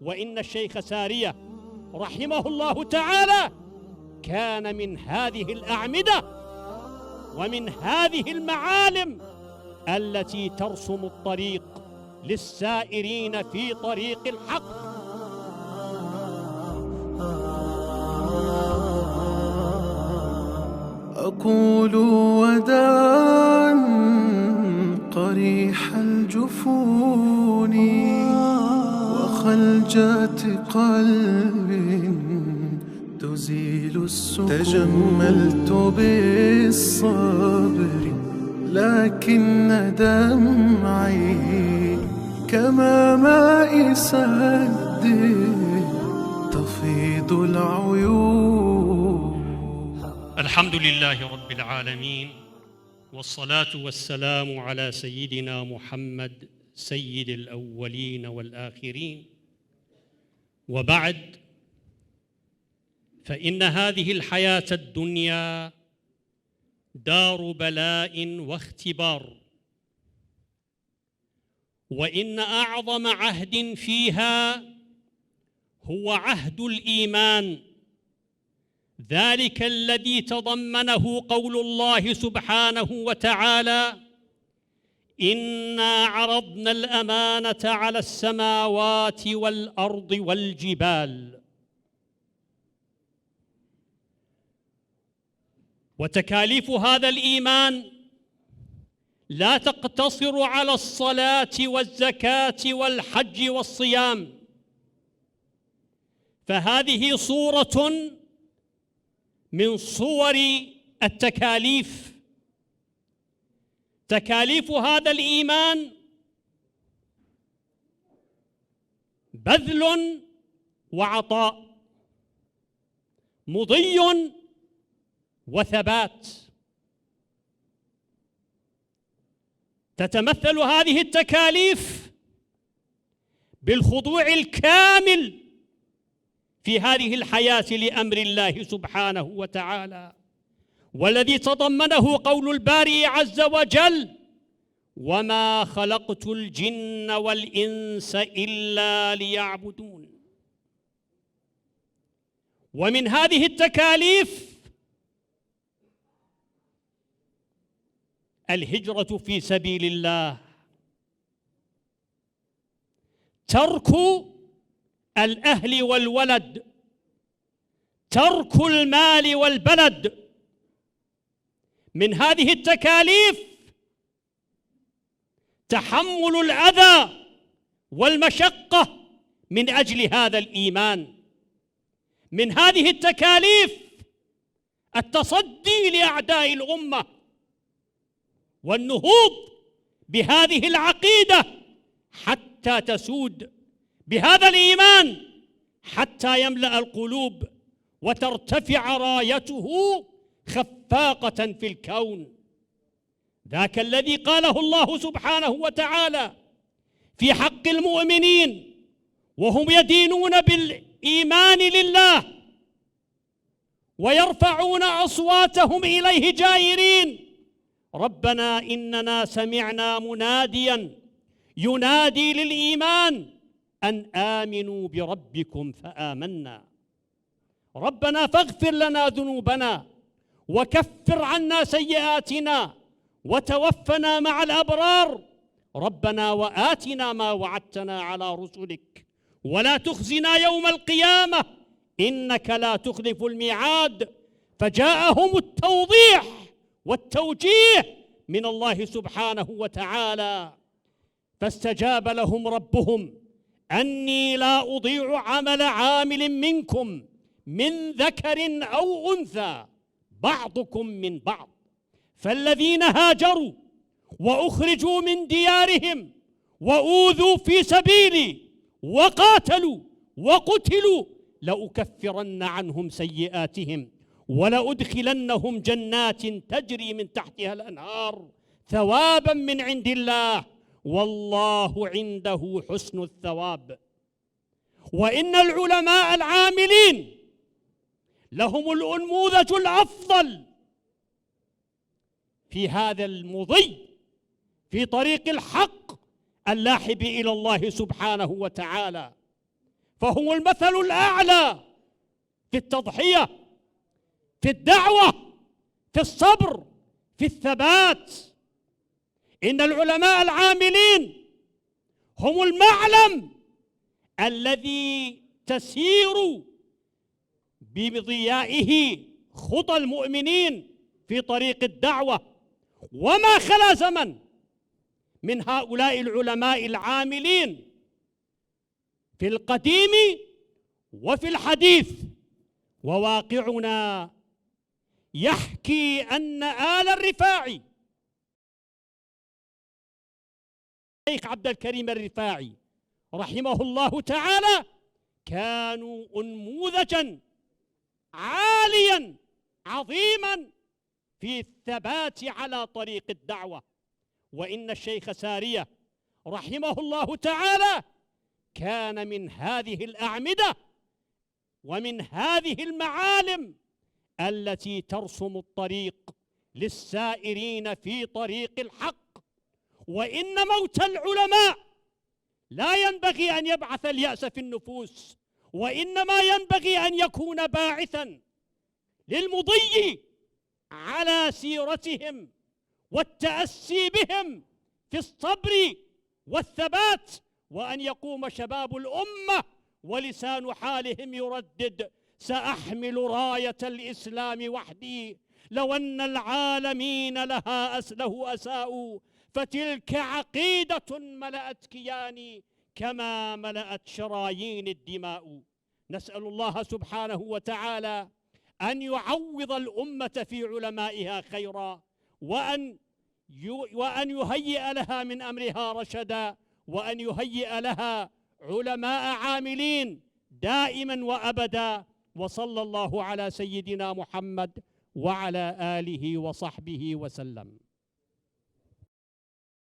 وإن الشيخ سارية رحمه الله تعالى كان من هذه الأعمدة ومن هذه المعالم التي ترسم الطريق للسائرين في طريق الحق. أقول وداعا قريح الجفون وخلجات قلب تزيل السكون. تجملت بالصبر لكن دمعي كما ماء سد تفيض العيون. الحمد لله رب العالمين، والصلاة والسلام على سيدنا محمد سيد الأولين والآخرين، وبعد، فإن هذه الحياة الدنيا دار بلاء واختبار، وإن أعظم عهد فيها هو عهد الإيمان، ذلك الذي تضمنه قول الله سبحانه وتعالى: إنا عرضنا الأمانة على السماوات والأرض والجبال. وتكاليف هذا الإيمان لا تقتصر على الصلاة والزكاة والحج والصيام، فهذه صورة من صور التكاليف. تكاليف هذا الإيمان بذل وعطاء، مضي وثبات. تتمثل هذه التكاليف بالخضوع الكامل في هذه الحياة لأمر الله سبحانه وتعالى، والذي تضمنه قول الباري عز وجل: وما خلقت الجن والإنس إلا ليعبدون. ومن هذه التكاليف الهجرة في سبيل الله، ترك الأهل والولد، ترك المال والبلد. من هذه التكاليف تحمل الأذى والمشقة من أجل هذا الإيمان. من هذه التكاليف التصدي لأعداء الأمة والنهوض بهذه العقيدة حتى تسود، بهذا الإيمان حتى يملأ القلوب وترتفع رايته خفاقة في الكون. ذاك الذي قاله الله سبحانه وتعالى في حق المؤمنين وهم يدينون بالإيمان لله ويرفعون أصواتهم إليه جائرين: ربنا إننا سمعنا مناديا ينادي للإيمان أن آمنوا بربكم فآمنا، ربنا فاغفر لنا ذنوبنا وكفر عنا سيئاتنا وتوفنا مع الأبرار، ربنا وآتنا ما وعدتنا على رسلك ولا تخزنا يوم القيامة إنك لا تخلف الميعاد. فجاءهم التوضيح والتوجيه من الله سبحانه وتعالى، فاستجاب لهم ربهم أني لا أضيع عمل عامل منكم من ذكر أو أنثى بعضكم من بعض، فالذين هاجروا وأخرجوا من ديارهم وأوذوا في سبيلي وقاتلوا وقتلوا لأكفرن عنهم سيئاتهم ولأدخلنهم جنات تجري من تحتها الأنهار ثوابا من عند الله والله عنده حسن الثواب. وإن العلماء العاملين لهم الأنموذج الأفضل في هذا المضي في طريق الحق اللاحب إلى الله سبحانه وتعالى، فهم المثل الأعلى في التضحية، في الدعوة، في الصبر، في الثبات. إن العلماء العاملين هم المعلم الذي تسير بضيائه خطى المؤمنين في طريق الدعوة. وما خلا زمن من هؤلاء العلماء العاملين في القديم وفي الحديث. وواقعنا يحكي أن آل الرفاعي، الشيخ عبد الكريم الرفاعي رحمه الله تعالى، كانوا أنموذجا عاليا عظيما في الثبات على طريق الدعوة. وإن الشيخ سارية رحمه الله تعالى كان من هذه الأعمدة ومن هذه المعالم التي ترسم الطريق للسائرين في طريق الحق. وإن موت العلماء لا ينبغي أن يبعث اليأس في النفوس، وإنما ينبغي أن يكون باعثا للمضي على سيرتهم والتأسي بهم في الصبر والثبات، وأن يقوم شباب الأمة ولسان حالهم يردد: سأحمل راية الإسلام وحدي لو أن العالمين له أساء، فتلك عقيدة ملأت كياني كما ملأت شرايين الدماء. نسأل الله سبحانه وتعالى أن يعوض الأمة في علمائها خيرا، وأن يهيئ لها من أمرها رشدا، وأن يهيئ لها علماء عاملين دائما وأبدا. وصلى الله على سيدنا محمد وعلى آله وصحبه وسلم.